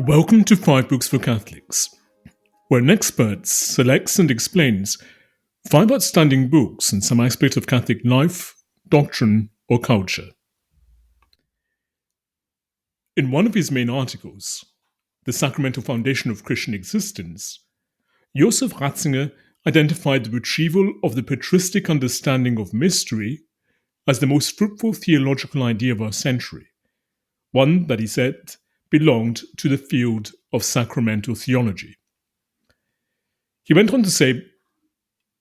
Welcome to 5 Books for Catholics, where an expert selects and explains 5 outstanding books in some aspect of Catholic life, doctrine, or culture. In one of his main articles, The Sacramental Foundation of Christian Existence, Josef Ratzinger identified the retrieval of the patristic understanding of mystery as the most fruitful theological idea of our century, one that he said belonged to the field of sacramental theology. He went on to say,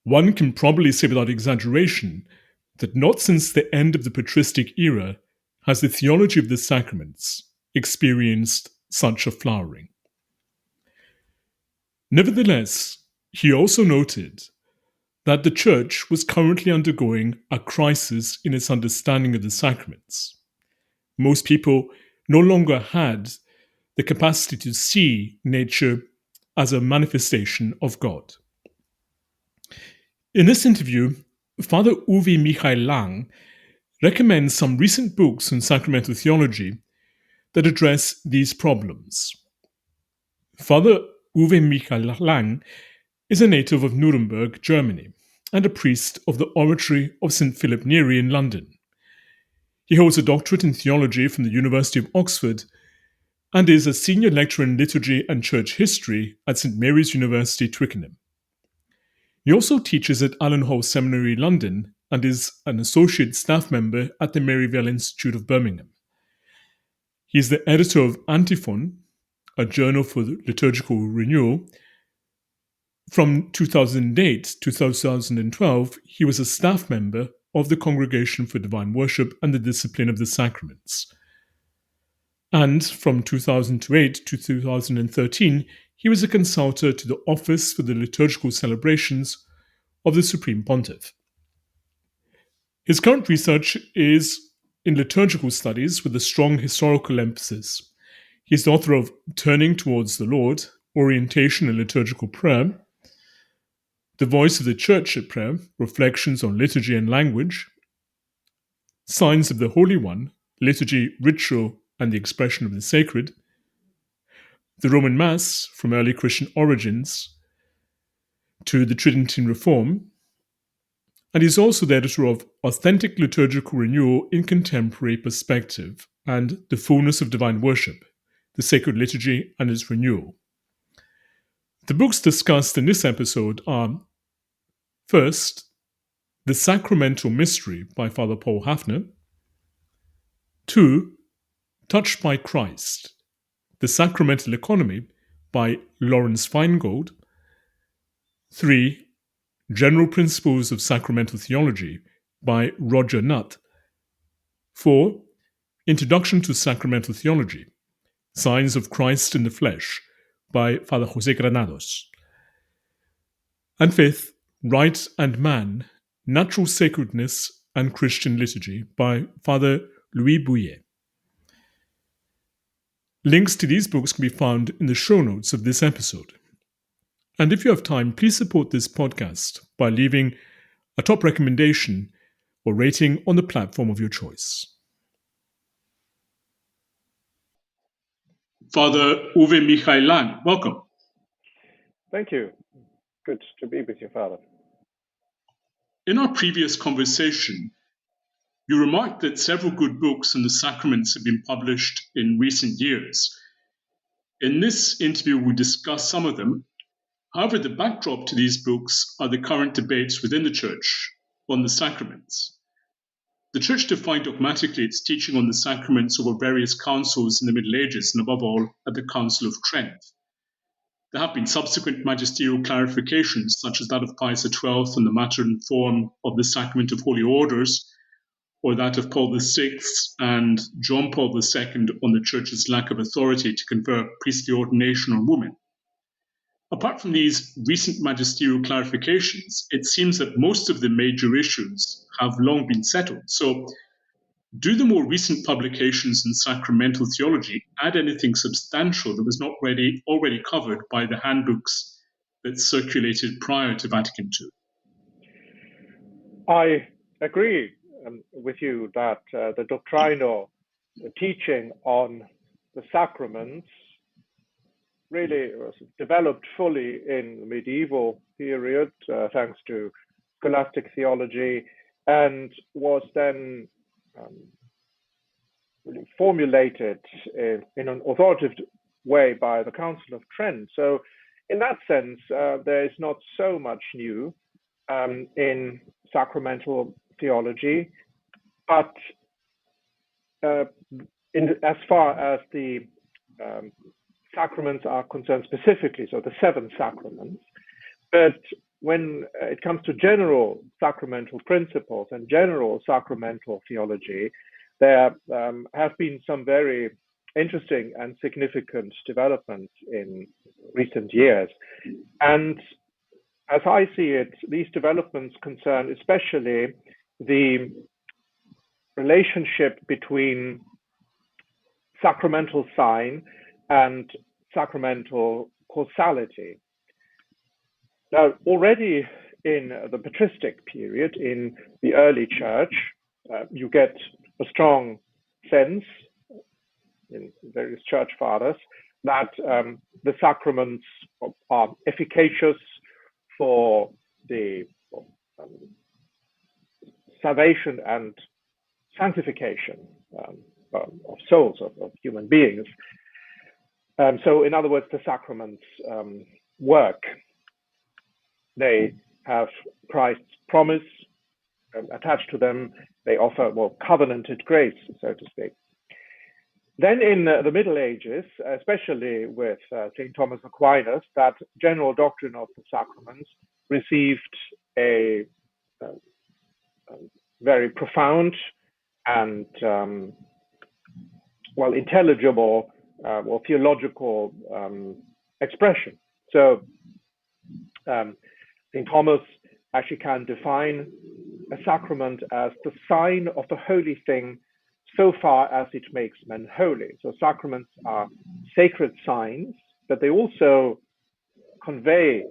one can probably say without exaggeration that not since the end of the patristic era has the theology of the sacraments experienced such a flowering. Nevertheless, he also noted that the Church was currently undergoing a crisis in its understanding of the sacraments. Most people no longer had the capacity to see nature as a manifestation of God. In this interview, Father Uwe Michael Lang recommends some recent books on sacramental theology that address these problems. Father Uwe Michael Lang is a native of Nuremberg, Germany, and a priest of the Oratory of St. Philip Neri in London. He holds a doctorate in theology from the University of Oxford and is a senior lecturer in liturgy and church history at St. Mary's University, Twickenham. He also teaches at Allen Hall Seminary, London, and is an associate staff member at the Maryvale Institute of Birmingham. He is the editor of Antiphon, a journal for liturgical renewal. From 2008 to 2012, he was a staff member of the Congregation for Divine Worship and the Discipline of the Sacraments. And from 2008 to 2013, he was a consultor to the Office for the Liturgical Celebrations of the Supreme Pontiff. His current research is in liturgical studies with a strong historical emphasis. He is the author of Turning Towards the Lord, Orientation in Liturgical Prayer, The Voice of the Church at Prayer, Reflections on Liturgy and Language, Signs of the Holy One, Liturgy, Ritual, and the Expression of the Sacred, The Roman Mass, from Early Christian Origins to the Tridentine Reform, and he's also the editor of Authentic Liturgical Renewal in Contemporary Perspective and The Fullness of Divine Worship, the Sacred Liturgy and its Renewal. The books discussed in this episode are, first, The Sacramental Mystery by Father Paul Hafner, 2, Touched by Christ, The Sacramental Economy by Lawrence Feingold, 3, General Principles of Sacramental Theology by Roger Nutt, 4, Introduction to Sacramental Theology, Signs of Christ in the Flesh by Father José Granados, and 5th, Right and Man, Natural Sacredness and Christian Liturgy by Father Louis Bouillet. Links to these books can be found in the show notes of this episode. And if you have time, please support this podcast by leaving a top recommendation or rating on the platform of your choice. Father Uwe Michael Lang, welcome. Thank you. Good to be with you, Father. In our previous conversation, you remarked that several good books on the sacraments have been published in recent years. In this interview, we'll discuss some of them. However, the backdrop to these books are the current debates within the Church on the sacraments. The Church defined dogmatically its teaching on the sacraments over various councils in the Middle Ages and above all at the Council of Trent. There have been subsequent magisterial clarifications, such as that of Pius XII on the matter and form of the Sacrament of Holy Orders, or that of Paul VI and John Paul II on the Church's lack of authority to confer priestly ordination on women. Apart from these recent magisterial clarifications, it seems that most of the major issues have long been settled. So, do the more recent publications in sacramental theology add anything substantial that was not already covered by the handbooks that circulated prior to Vatican II? I agree with you that the doctrinal teaching on the sacraments really was developed fully in the medieval period, thanks to scholastic theology, and was then really formulated in an authoritative way by the Council of Trent. So, in that sense, there is not so much new in sacramental theology, but as far as the sacraments are concerned specifically, so the seven sacraments, but when it comes to general sacramental principles and general sacramental theology, there have been some very interesting and significant developments in recent years. And as I see it, these developments concern especially the relationship between sacramental sign and sacramental causality. Now, already in the patristic period, in the early church, you get a strong sense in various church fathers that the sacraments are efficacious for the salvation and sanctification of souls, of human beings. So, in other words, the sacraments work. They have Christ's promise attached to them. They offer, covenanted grace, so to speak. Then in the Middle Ages, especially with St. Thomas Aquinas, that general doctrine of the sacraments received a very profound and intelligible or theological expression. So St. Thomas actually can define a sacrament as the sign of the holy thing so far as it makes men holy. So sacraments are sacred signs, but they also convey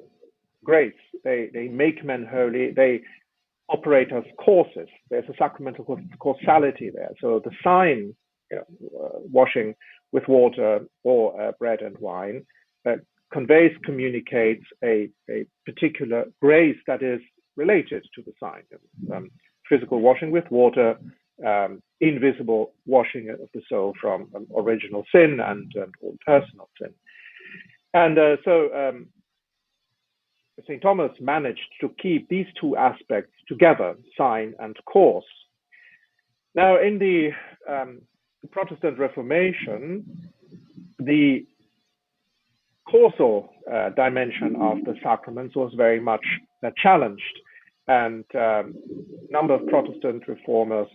grace. They make men holy. They operate as causes. There's a sacramental causality there. So the sign, washing with water or bread and wine, conveys, communicates a particular grace that is related to the sign. Physical washing with water, invisible washing of the soul from original sin and all personal sin. And so St. Thomas managed to keep these two aspects together, sign and cause. Now, in the Protestant Reformation, the causal dimension of the sacraments was very much challenged, and a number of Protestant reformers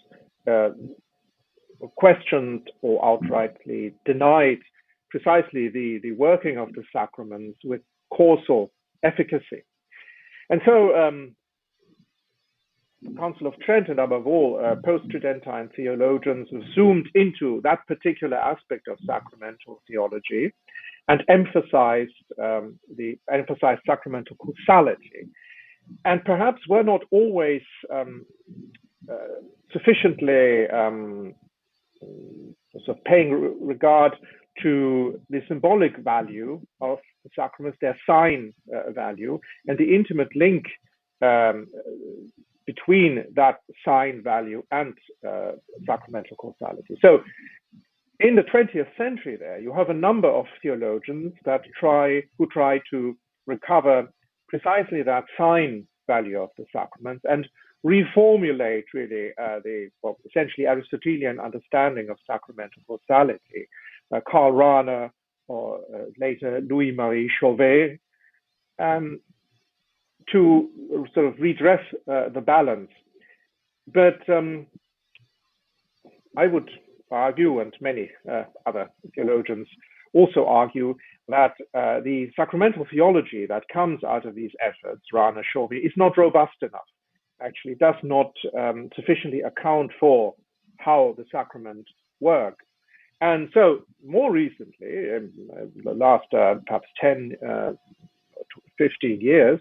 questioned or outrightly denied precisely the working of the sacraments with causal efficacy. And so the Council of Trent and above all post-Tridentine theologians zoomed into that particular aspect of sacramental theology and emphasized sacramental causality, and perhaps were not always sufficiently sort of paying regard to the symbolic value of the sacraments, their sign value, and the intimate link between that sign value and sacramental causality. So in the 20th century there, you have a number of theologians who try to recover precisely that sign value of the sacraments and reformulate really the essentially Aristotelian understanding of sacramental causality. Karl Rahner or later Louis-Marie Chauvet, to sort of redress the balance. But I would argue, and many other theologians also argue, that the sacramental theology that comes out of these efforts, Rahner, Chauvet, is not robust enough. Actually, does not sufficiently account for how the sacraments work. And so, more recently, in the last perhaps 10 to 15 years,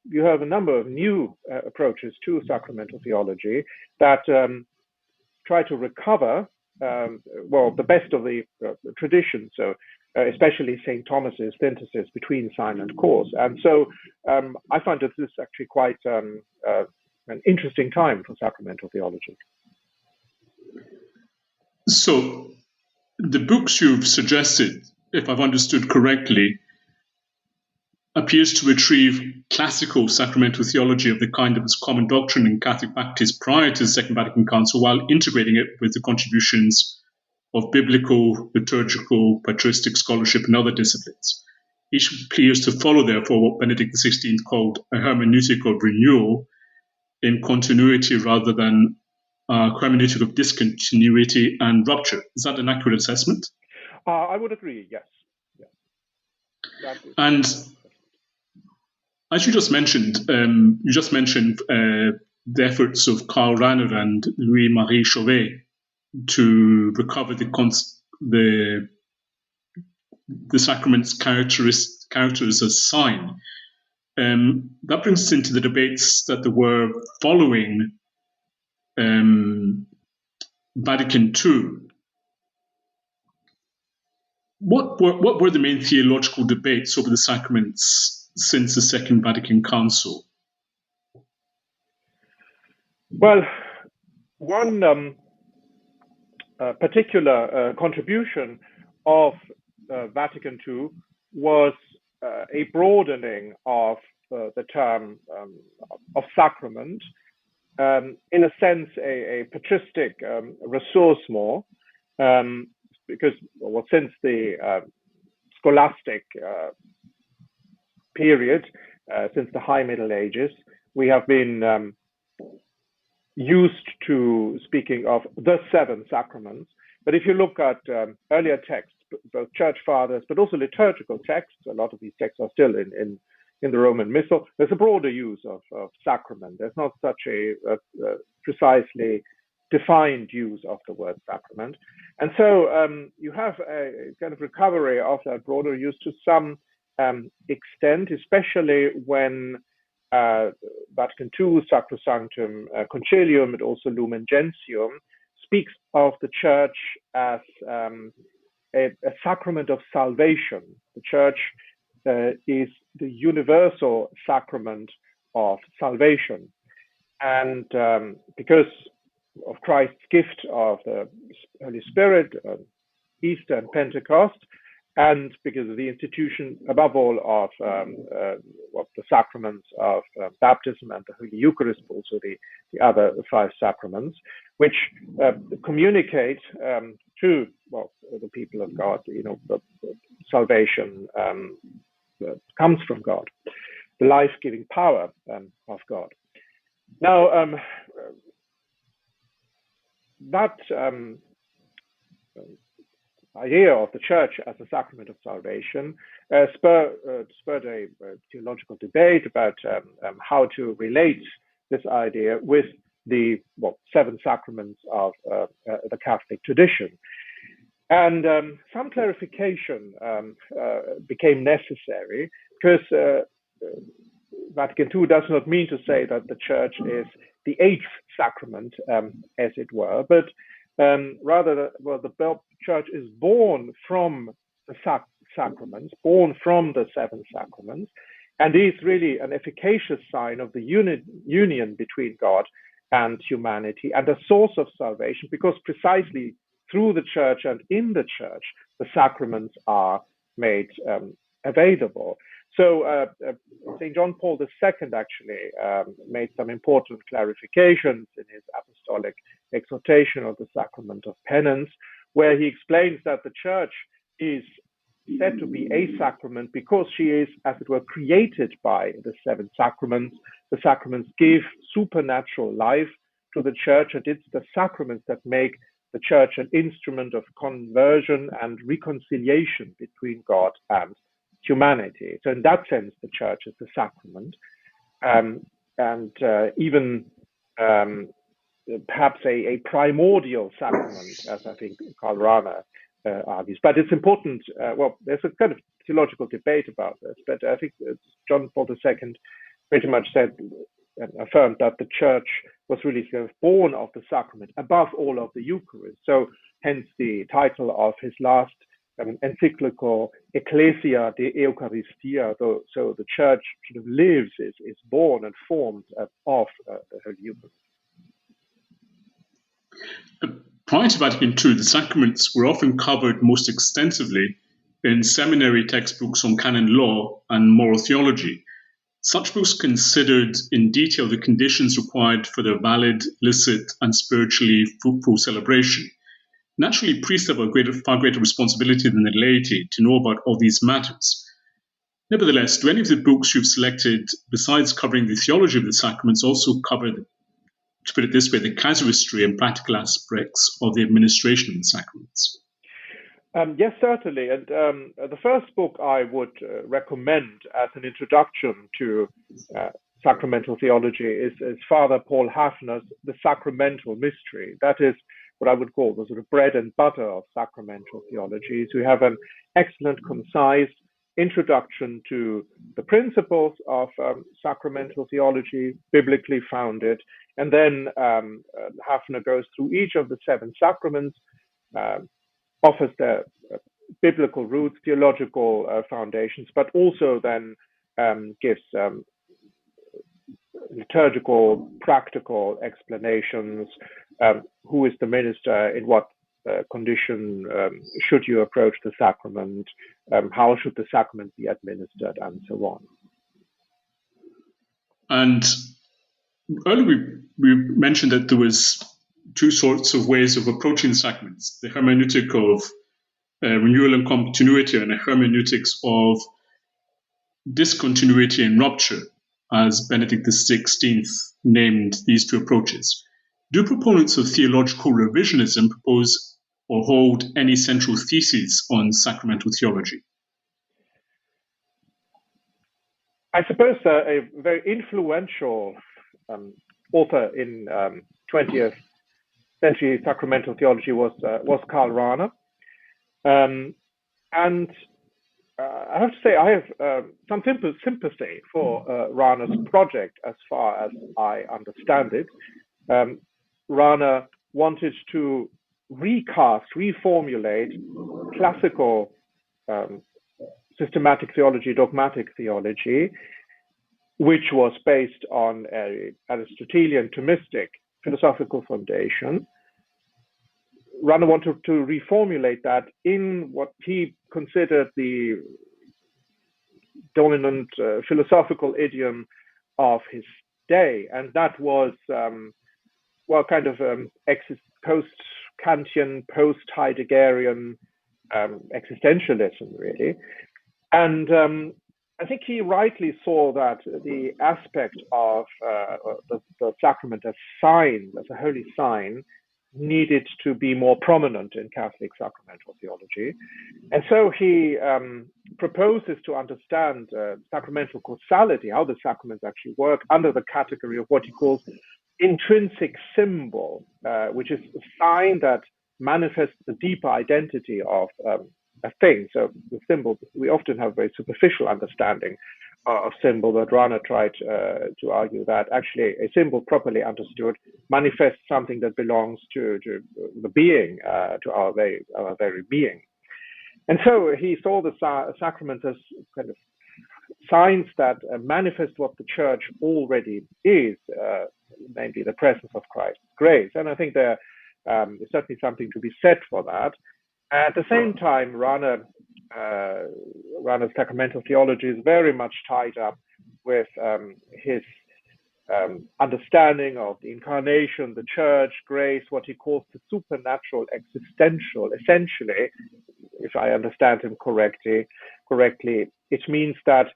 you have a number of new approaches to sacramental theology that try to recover, the best of the tradition. So especially St. Thomas's synthesis between sign and cause. And so I find that this is actually quite an interesting time for sacramental theology. So the books you've suggested, if I've understood correctly, appears to retrieve classical sacramental theology of the kind that was common doctrine in Catholic practice prior to the Second Vatican Council, while integrating it with the contributions of biblical, liturgical, patristic scholarship and other disciplines. Each appears to follow, therefore, what Benedict XVI called a hermeneutic of renewal in continuity rather than a hermeneutic of discontinuity and rupture. Is that an accurate assessment? I would agree, yes. And as you just mentioned, the efforts of Karl Rahner and Louis-Marie Chauvet to recover the sacrament's characters as sign. That brings us into the debates that there were following Vatican II. What were the main theological debates over the sacraments since the Second Vatican Council? Well, one particular contribution of Vatican II was a broadening of the term of sacrament, in a sense, a patristic ressourcement, because since the scholastic period, since the High Middle Ages, we have been used to speaking of the seven sacraments. But if you look at earlier texts, both church fathers, but also liturgical texts, a lot of these texts are still in the Roman Missal, there's a broader use of sacrament. There's not such a precisely defined use of the word sacrament. And so you have a kind of recovery of that broader use to some extent, especially when Vatican II, Sacrosanctum Concilium, and also Lumen Gentium speaks of the church as a sacrament of salvation. The church is the universal sacrament of salvation. And because of Christ's gift of the Holy Spirit, Easter and Pentecost, and because of the institution, above all, of the sacraments of baptism and the Holy Eucharist, but also the other five sacraments, which communicate to the people of God, the salvation comes from God, the life-giving power of God. Now, that idea of the church as a sacrament of salvation spurred a theological debate about how to relate this idea with the seven sacraments of the Catholic tradition. And some clarification became necessary, because Vatican II does not mean to say that the church is the eighth sacrament, as it were, but rather, the church is born from the sacraments, born from the seven sacraments, and is really an efficacious sign of the union between God and humanity, and a source of salvation, because precisely through the church and in the church, the sacraments are made available. So St. John Paul II actually made some important clarifications in his apostolic exhortation of the sacrament of penance, where he explains that the church is said to be a sacrament because she is, as it were, created by the seven sacraments. The sacraments give supernatural life to the church, and it's the sacraments that make the church an instrument of conversion and reconciliation between God and humanity. So in that sense, the church is the sacrament, and even perhaps a primordial sacrament, as I think Karl Rahner argues. But it's important, there's a kind of theological debate about this, but I think John Paul II pretty much said and affirmed that the church was really sort of born of the sacrament, above all of the Eucharist. So hence the title of his last encyclical Ecclesia de Eucharistia, so the church sort of lives, is born and formed of the Holy Eucharist. Prior to Vatican II, the sacraments were often covered most extensively in seminary textbooks on canon law and moral theology. Such books considered in detail the conditions required for their valid, licit, and spiritually fruitful celebration. Naturally, priests have a far greater responsibility than the laity to know about all these matters. Nevertheless, do any of the books you've selected, besides covering the theology of the sacraments, also cover, to put it this way, the casuistry and practical aspects of the administration of the sacraments? Yes, certainly. And the first book I would recommend as an introduction to sacramental theology is Father Paul Hafner's The Sacramental Mystery. That is what I would call the sort of bread and butter of sacramental theology. So we have an excellent, concise introduction to the principles of sacramental theology, biblically founded, and then Hafner goes through each of the 7 sacraments, offers the biblical roots, theological foundations, but also then gives liturgical, practical explanations. Who is the minister? In what condition should you approach the sacrament? How should the sacrament be administered, and so on. And earlier we mentioned that there was 2 sorts of ways of approaching the sacraments: the hermeneutic of renewal and continuity, and a hermeneutics of discontinuity and rupture, as Benedict XVI named these 2 approaches. Do proponents of theological revisionism propose or hold any central theses on sacramental theology? I suppose a very influential author in 20th century sacramental theology was Karl Rahner. And I have to say I have some sympathy for Rahner's project as far as I understand it. Rahner wanted to reformulate classical systematic theology, dogmatic theology, which was based on an Aristotelian Thomistic philosophical foundation. Rahner wanted to reformulate that in what he considered the dominant philosophical idiom of his day, and that was post-Kantian, post-Heideggerian existentialism, really. And I think he rightly saw that the aspect of the sacrament as sign, as a holy sign, needed to be more prominent in Catholic sacramental theology. And so he proposes to understand sacramental causality, how the sacraments actually work, under the category of what he calls intrinsic symbol, which is a sign that manifests the deeper identity of a thing. So the symbol, we often have a very superficial understanding of symbol, but Rahner tried to argue that actually a symbol properly understood manifests something that belongs to the being, to our very being. And so he saw the sacraments as kind of signs that manifest what the church already is, namely the presence of Christ's grace. And I think there is certainly something to be said for that. At the same time, Rahner's sacramental theology is very much tied up with his understanding of the incarnation, the church, grace, what he calls the supernatural existential. Essentially, if I understand him correctly, it means that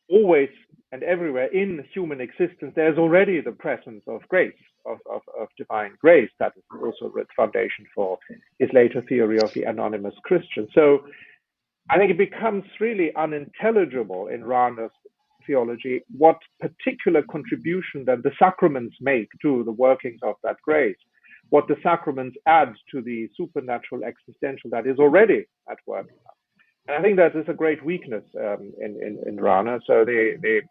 always and everywhere in human existence, there's already the presence of grace, of divine grace. That is also the foundation for his later theory of the anonymous Christian. So I think it becomes really unintelligible in Rahner's theology what particular contribution that the sacraments make to the workings of that grace, what the sacraments add to the supernatural existential that is already at work. And I think that is a great weakness in Rahner. So the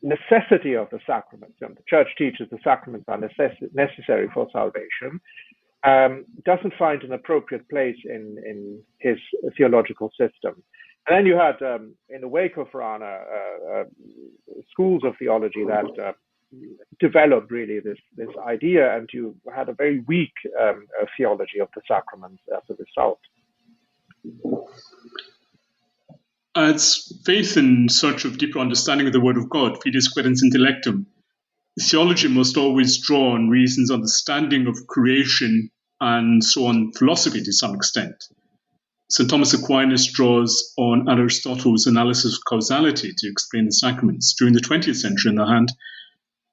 necessity of the sacraments, the church teaches the sacraments are necessary for salvation, doesn't find an appropriate place in his theological system. And then you had, in the wake of Rana, schools of theology that developed really this idea, and you had a very weak theology of the sacraments as a result. As faith in search of deeper understanding of the Word of God, fides credens intellectum, theology must always draw on reason's understanding of creation and so on philosophy to some extent. St. Thomas Aquinas draws on Aristotle's analysis of causality to explain the sacraments. During the 20th century, on the other hand,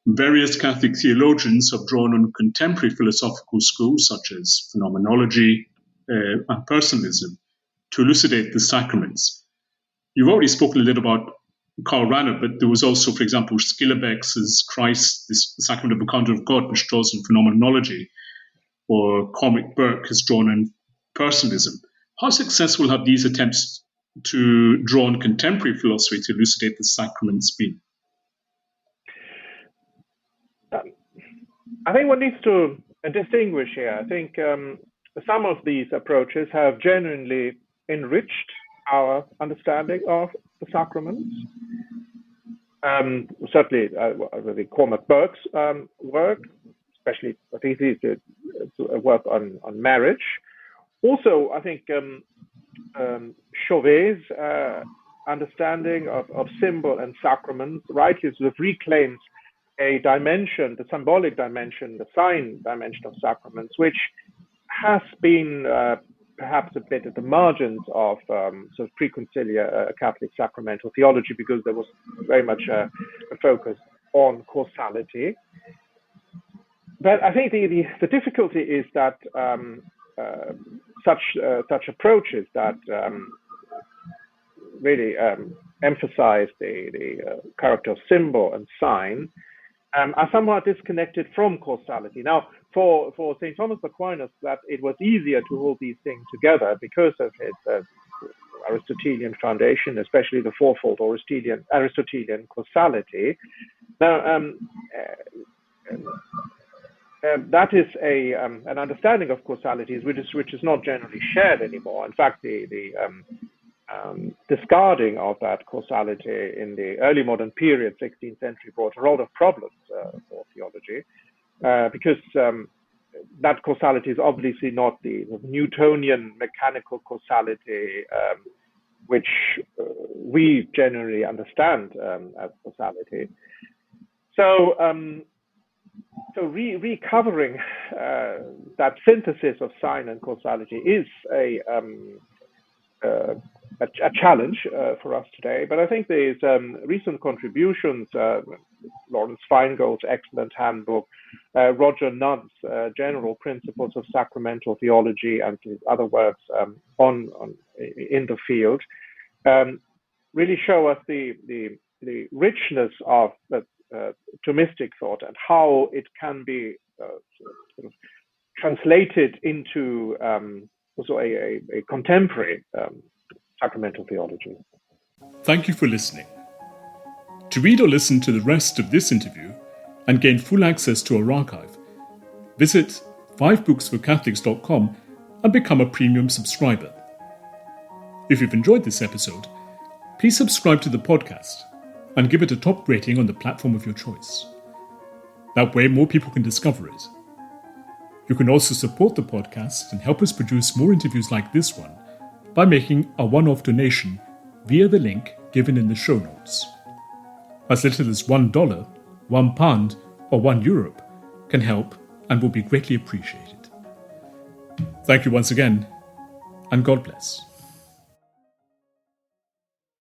various Catholic theologians have drawn on contemporary philosophical schools such as phenomenology and personalism to elucidate the sacraments. You've already spoken a little about Karl Rahner, but there was also, for example, Schillebeeck's Christ, the Sacrament of Encounter of God, which draws on phenomenology, or Cormac Burke has drawn on personalism. How successful have these attempts to draw on contemporary philosophy to elucidate the sacraments been? I think one needs to distinguish here. I think some of these approaches have genuinely enriched our understanding of the sacraments. Certainly, the Cormac Burke's work, especially I think his work on marriage. Also, I think Chauvet's understanding of symbol and sacraments rightly sort of reclaims a dimension, the symbolic dimension, the sign dimension of sacraments, which has been perhaps a bit at the margins of sort of pre-conciliar Catholic sacramental theology, because there was very much a focus on causality. But I think the difficulty is that such approaches that really emphasize the character of symbol and sign are somewhat disconnected from causality. Now, for St. Thomas Aquinas, that it was easier to hold these things together because of his Aristotelian foundation, especially the fourfold Aristotelian causality. Now, that is an understanding of causalities which is not generally shared anymore. In fact, the discarding of that causality in the early modern period, 16th century, brought a lot of problems for theology, because that causality is obviously not the Newtonian mechanical causality which we generally understand as causality. So, recovering that synthesis of sign and causality is a challenge for us today. But I think there's recent contributions, Lawrence Feingold's excellent handbook, Roger Nutt's General Principles of Sacramental Theology, and his other works in the field, really show us the richness of the Thomistic thought and how it can be sort of translated into also a contemporary sacramental theology. Thank you for listening. To read or listen to the rest of this interview and gain full access to our archive, visit 5booksforcatholics.com and become a premium subscriber. If you've enjoyed this episode, please subscribe to the podcast and give it a top rating on the platform of your choice. That way, more people can discover it. You can also support the podcast and help us produce more interviews like this one by making a one-off donation via the link given in the show notes. As little as $1, £1, or €1 can help and will be greatly appreciated. Thank you once again, and God bless.